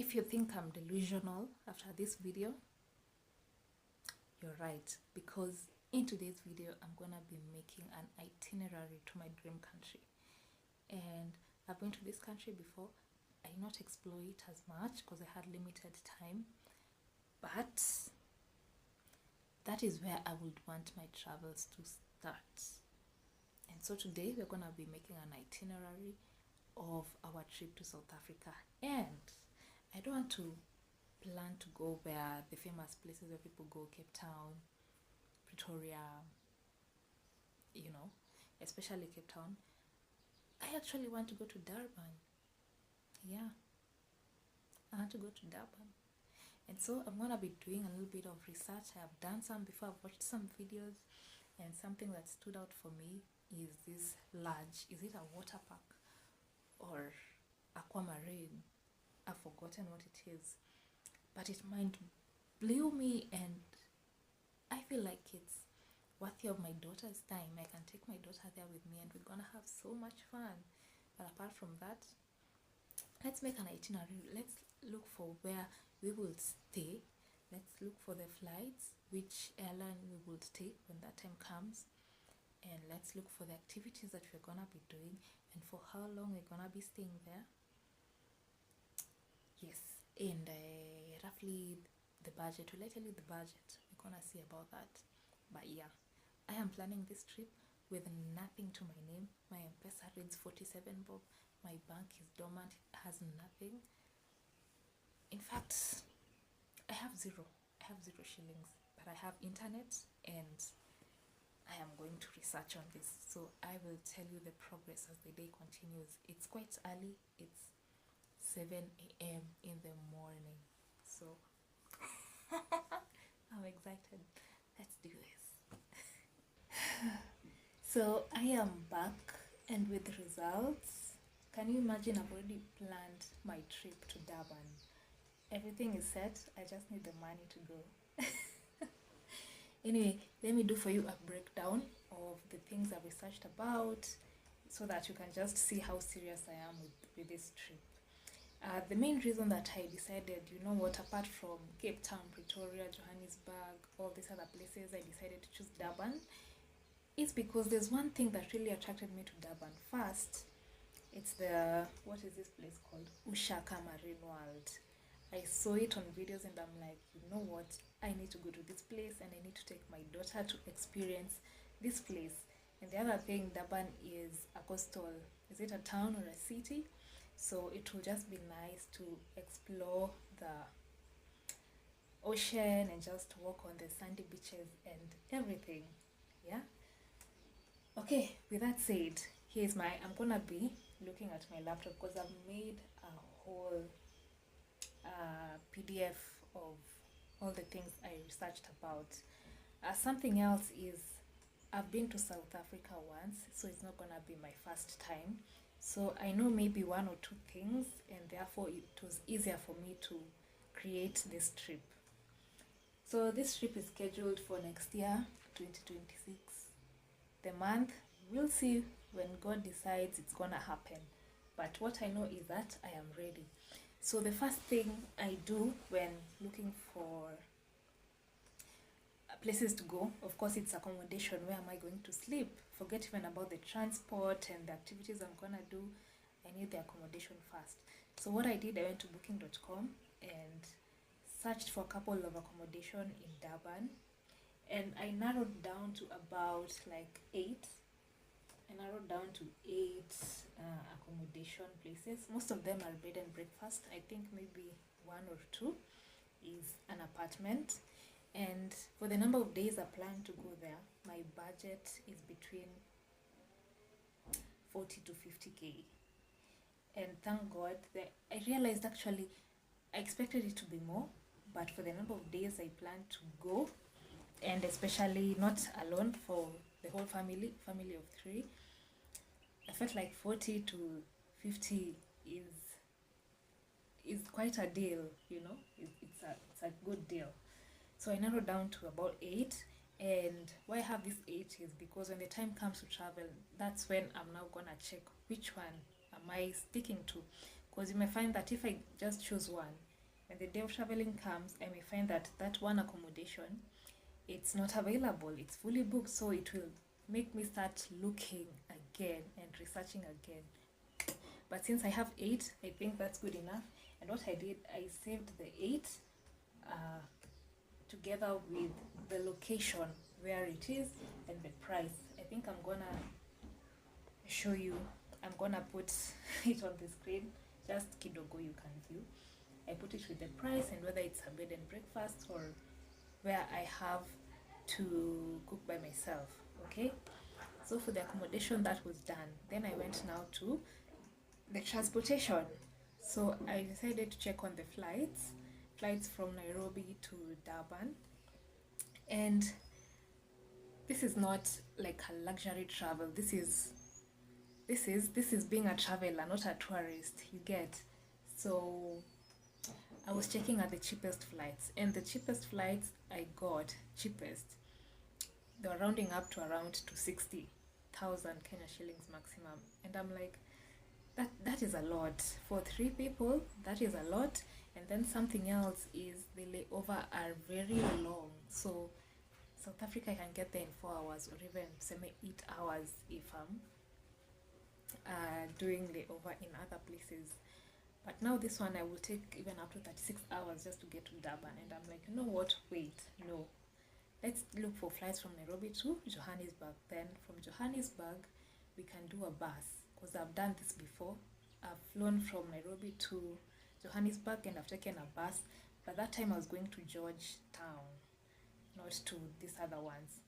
If you think I'm delusional after this video, you're right, because in today's video I'm gonna be making an itinerary to my dream country. And I've been to this country before. I did not explore it as much because I had limited time, but that is where I would want my travels to start. And so today we're gonna be making an itinerary of our trip to South Africa. And I don't want to plan to go where the famous places where people go, Cape Town, Pretoria, especially Cape Town. I actually want to go to Durban. Yeah, I want to go to Durban. And so I'm gonna be doing a little bit of research. I have done some before, I've watched some videos, and something that stood out for me is this large, is it a water park or aquamarine? I've forgotten what it is, but it mind blew me, and I feel like it's worthy of my daughter's time. I can take my daughter there with me and we're gonna have so much fun. But apart from that, let's make an itinerary. Let's look for where we will stay. Let's look for the flights, which airline we will take when that time comes, and let's look for the activities that we're gonna be doing and for how long we're gonna be staying there. Yes, and roughly the budget. Will I tell you the budget? We're gonna see about that. But yeah, I am planning this trip with nothing to my name. My M-Pesa reads 47 bob. My bank is dormant, it has nothing. In fact, I have zero shillings, but I have internet and I am going to research on this. So I will tell you the progress as the day continues. It's quite early, it's 7 a.m. in the morning. So I'm excited. Let's do this. So I am back and with the results. Can you imagine? I've already planned my trip to Durban. Everything is set. I just need the money to go. Anyway, let me do for you a breakdown of the things I've researched about so that you can just see how serious I am with this trip. The main reason that I decided, apart from Cape Town, Pretoria, Johannesburg, all these other places, I decided to choose Durban. It's because there's one thing that really attracted me to Durban. First, it's what is this place called? Ushaka Marine World. I saw it on videos and I'm like, you know what? I need to go to this place and I need to take my daughter to experience this place. And the other thing, Durban is a coastal, is it a town or a city? So it will just be nice to explore the ocean and just walk on the sandy beaches and everything. Yeah. Okay, with that said, I'm gonna be looking at my laptop because I've made a whole PDF of all the things I researched about. Something else is I've been to South Africa once, so it's not gonna be my first time. So I know maybe one or two things, and therefore it was easier for me to create this trip. So this trip is scheduled for next year, 2026. The month, we'll see when God decides it's gonna happen. But what I know is that I am ready. So the first thing I do when looking for places to go, of course, it's accommodation. Where am I going to sleep? Forget even about the transport and the activities I'm gonna do. I need the accommodation first. So what I did, I went to booking.com and searched for a couple of accommodation in Durban, and I narrowed down to about like 8. I narrowed down to 8 accommodation places. Most of them are bed and breakfast. I think maybe 1 or 2 is an apartment. And for the number of days I plan to go there, my budget is between 40 to 50k. And thank God that I realized actually I expected it to be more, but for the number of days I plan to go, and especially not alone, for the whole family of 3, I felt like 40 to 50 is quite a deal, it's a good deal. So I narrowed down to about 8, and why I have this 8 is because when the time comes to travel, that's when I'm now gonna check which one am I sticking to, because you may find that if I just choose one, when the day of traveling comes, I may find that that one accommodation, it's not available, it's fully booked, so it will make me start looking again and researching again. But since I have 8, I think that's good enough. And what I did, I saved the 8 together with the location where it is and the price. I think I'm gonna show you. I'm gonna put it on the screen, just kidogo you can view. I put it with the price and whether it's a bed and breakfast or where I have to cook by myself. Okay, so for the accommodation, that was done. Then I went now to the transportation. So I decided to check on the flights from Nairobi to Durban. And this is not like a luxury travel. This is being a traveler, not a tourist, you get. So I was checking at the cheapest flights, and the cheapest flights I got, they were rounding up to around to 60,000 Kenya shillings maximum. And I'm like, that is a lot. For 3 people, that is a lot. And then something else is the layover are very long. So South Africa, I can get there in 4 hours or even 8 hours if I'm doing layover in other places. But now this one, I will take even up to 36 hours just to get to Durban. And I'm like, you know what, wait, no. Let's look for flights from Nairobi to Johannesburg. Then from Johannesburg, we can do a bus, because I've done this before. I've flown from Nairobi to Johannesburg and I've taken a bus. But that time I was going to Georgetown, not to these other ones.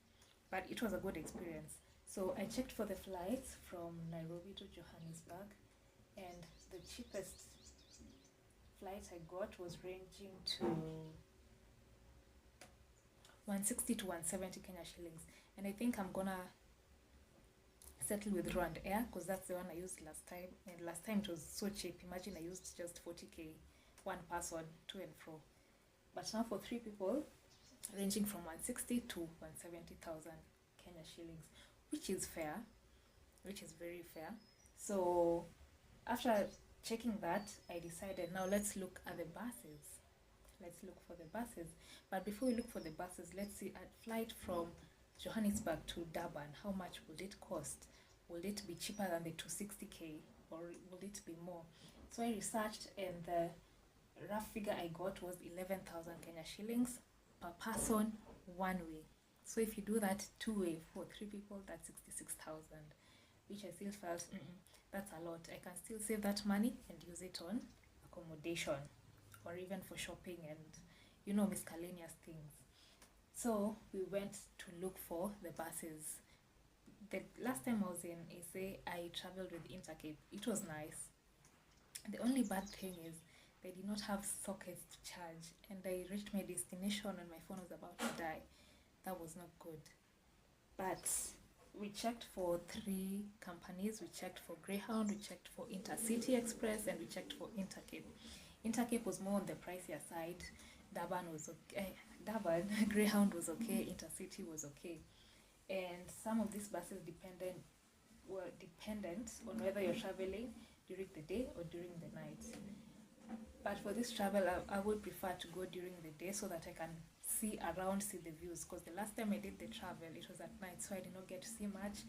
But it was a good experience. So I checked for the flights from Nairobi to Johannesburg, and the cheapest flight I got was ranging to 160 to 170 Kenya shillings. And I think I'm gonna settle with Rwanda Air, because that's the one I used last time. And last time it was so cheap. Imagine I used just 40k, one person, to and fro. But now for 3 people, ranging from 160 to 170,000 Kenya shillings, which is fair, which is very fair. So after checking that, I decided now let's look at the buses. Let's look for the buses. But before we look for the buses, let's see a flight from Johannesburg to Durban. How much would it cost? Will it be cheaper than the 260k or will it be more? So I researched, and the rough figure I got was 11,000 Kenya shillings per person one way. So if you do that 2-way for 3 people, that's 66,000, which I still felt that's a lot. I can still save that money and use it on accommodation or even for shopping and miscellaneous things. So we went to look for the buses. The last time I was in SA, I traveled with Intercape. It was nice. The only bad thing is they did not have sockets to charge, and I reached my destination and my phone was about to die. That was not good. But we checked for 3 companies. We checked for Greyhound, we checked for Intercity Express, and we checked for Intercape. Intercape was more on the pricier side. Durban was okay. Greyhound was okay. Intercity was okay. And some of these buses were dependent on whether you're traveling during the day or during the night. But for this travel, I would prefer to go during the day so that I can see the views, because the last time I did the travel, it was at night, so I did not get to see much,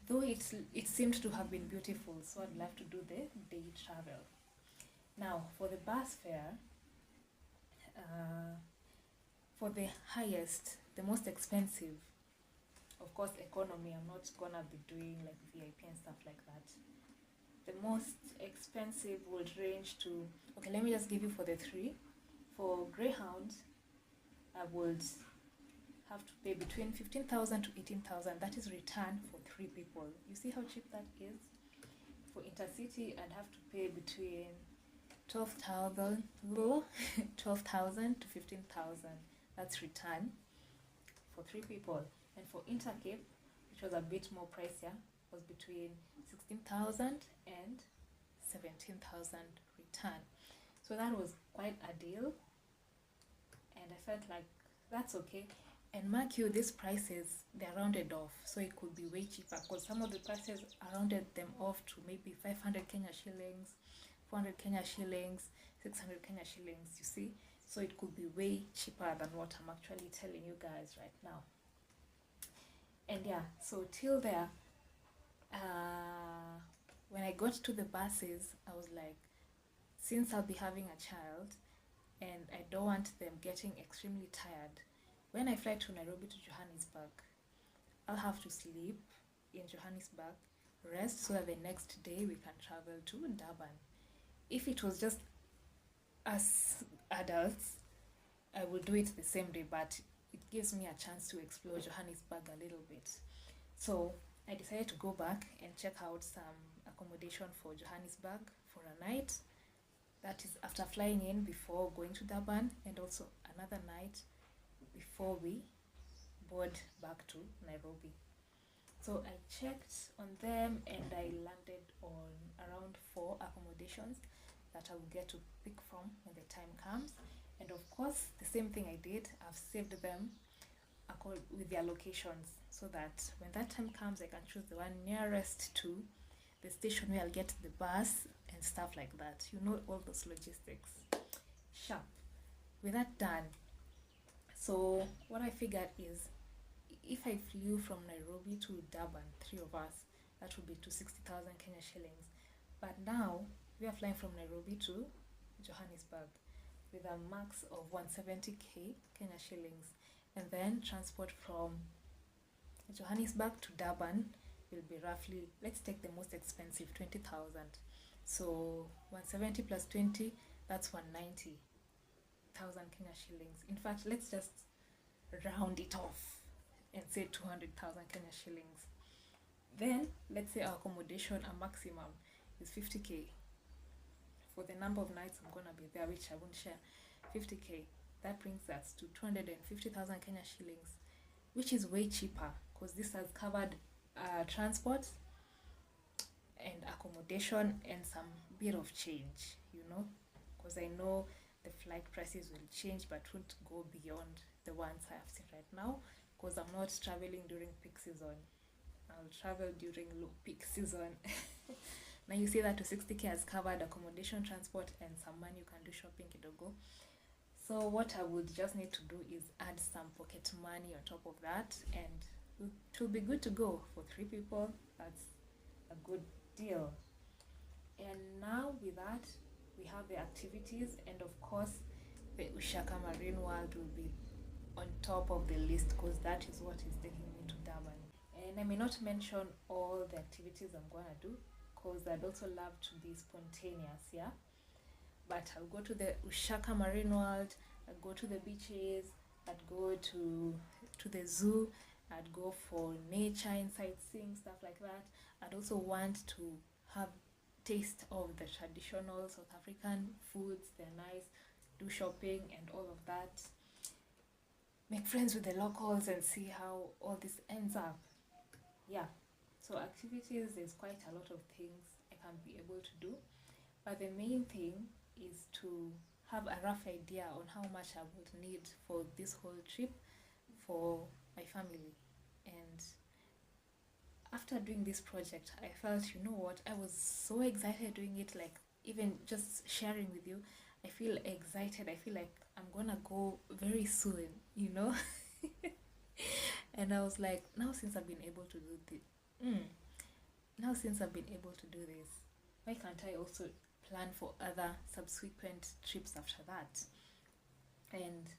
though it seemed to have been beautiful. So I'd love to do the day travel. Now for the bus fare, for the highest, the most expensive, of course economy, I'm not gonna be doing like VIP and stuff like that. The most expensive would range to, okay, let me just give you for the 3. For Greyhound, I would have to pay between 15,000 to 18,000. That is return for 3 people. You see how cheap that is? For Intercity, I'd have to pay between 12,000 to 15,000. That's return for 3 people. And for Intercape, which was a bit more pricier, was between 16,000 and 17,000 return. So that was quite a deal, and I felt like that's okay. And mark you, these prices, they're rounded off, so it could be way cheaper, because some of the prices I rounded them off to maybe 500 Kenya shillings, 400 Kenya shillings, 600 Kenya shillings, you see. So it could be way cheaper than what I'm actually telling you guys right now. And yeah, so till there, when I got to the buses, I was like, since I'll be having a child and I don't want them getting extremely tired, when I fly to Nairobi to Johannesburg, I'll have to sleep in Johannesburg, rest, so that the next day we can travel to Durban. If it was just us adults, I would do it the same day, but it gives me a chance to explore Johannesburg a little bit. So I decided to go back and check out some accommodation for Johannesburg for a night. That is after flying in before going to Durban, and also another night before we board back to Nairobi. So I checked on them and I landed on around 4 accommodations that I will get to pick from when the time comes. And of course, the same thing I did, I've saved them with their locations so that when that time comes, I can choose the one nearest to the station where I'll get the bus and stuff like that. You know, all those logistics. Sharp. With that done, so what I figured is, if I flew from Nairobi to Durban, 3 of us, that would be to 60,000 Kenya shillings. But now we are flying from Nairobi to Johannesburg with a max of 170k Kenya shillings, and then transport from Johannesburg to Durban will be roughly, let's take the most expensive, 20,000. So 170 plus 20, that's 190,000 Kenya shillings. In fact, let's just round it off and say 200,000 Kenya shillings. Then let's say our accommodation, a maximum is 50k for the number of nights I'm gonna be there, which I won't share. 50k, that brings us to 250,000 Kenya shillings, which is way cheaper because this has covered transport and accommodation and some bit of change, you know, because I know the flight prices will change but won't go beyond the ones I have seen right now, because I'm not traveling during peak season. I'll travel during low peak season. Now you see that to 60k has covered accommodation, transport, and some money you can do shopping kidogo. So what I would just need to do is add some pocket money on top of that, and it will be good to go for 3 people. That's a good deal. And now with that, we have the activities, and of course the Ushaka Marine World will be on top of the list because that is what is taking me to Durban. And I may not mention all the activities I'm gonna do because I'd also love to be spontaneous, yeah. But I'll go to the Ushaka Marine World, I'd go to the beaches, I'd go to the zoo, I'd go for nature and sightseeing, stuff like that. I'd also want to have taste of the traditional South African foods, they're nice, do shopping and all of that. Make friends with the locals and see how all this ends up. Yeah, so activities, there's quite a lot of things I can be able to do, but the main thing is to have a rough idea on how much I would need for this whole trip for my family. And after doing this project, I felt, you know what, I was so excited doing it, like even just sharing with you, I feel excited, I feel like I'm gonna go very soon, you know. And I was like, now since I've been able to do this, why can't I also plan for other subsequent trips after that? And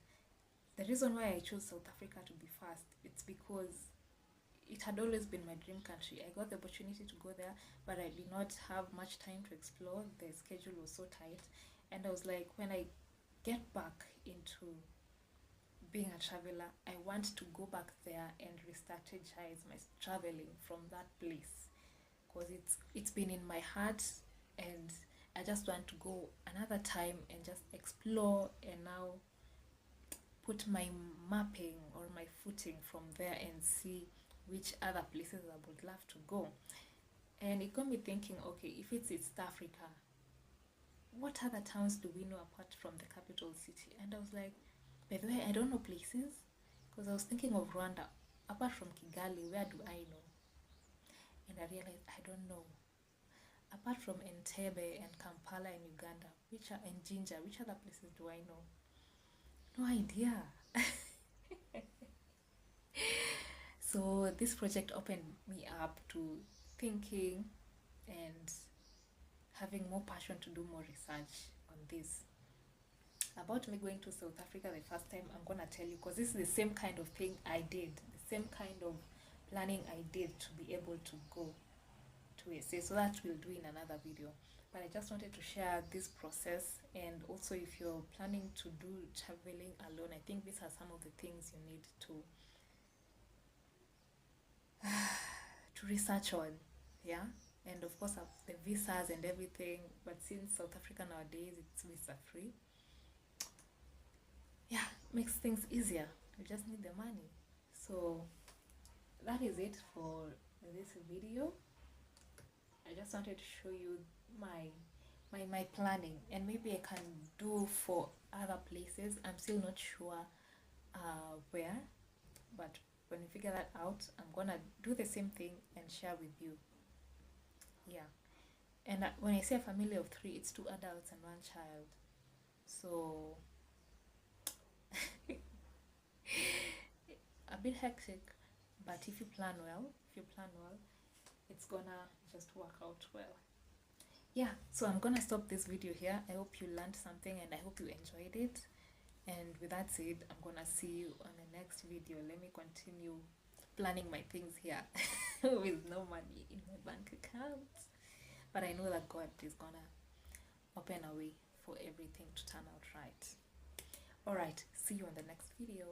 the reason why I chose South Africa to be first, it's because it had always been my dream country. I got the opportunity to go there, but I did not have much time to explore. The schedule was so tight, and I was like, when I get back into being a traveler, I want to go back there and re-strategize my traveling from that place, because it's been in my heart, and I just want to go another time and just explore and now put my mapping or my footing from there and see which other places I would love to go. And it got me thinking, okay, if it's East Africa, what other towns do we know apart from the capital city? And I was like, by the way, I don't know places, because I was thinking of Rwanda. Apart from Kigali, where do I know? And I realized I don't know. apart from Entebbe and Kampala in Uganda, and Jinja, which other places do I know? No idea. So this project opened me up to thinking and having more passion to do more research on this. About me going to South Africa the first time, I'm gonna tell you, because this is the same kind of thing I did, the same kind of planning I did to be able to go to SA. So that we'll do in another video. But I just wanted to share this process, and also if you're planning to do traveling alone, I think these are some of the things you need to research on. Yeah. And of course the visas and everything, but since South Africa nowadays it's visa free, yeah, makes things easier. You just need the money. So that is it for this video. I just wanted to show you my planning, and maybe I can do for other places. I'm still not sure where, but when we figure that out, I'm gonna do the same thing and share with you. Yeah. And when I say a family of 3, it's 2 adults and 1 child. So a bit hectic, but if you plan well, it's gonna just work out well. Yeah, so I'm gonna stop this video here. I hope you learned something and I hope you enjoyed it. And with that said, I'm gonna see you on the next video. Let me continue planning my things here with no money in my bank account. But I know that God is gonna open a way for everything to turn out right. Alright, see you on the next video.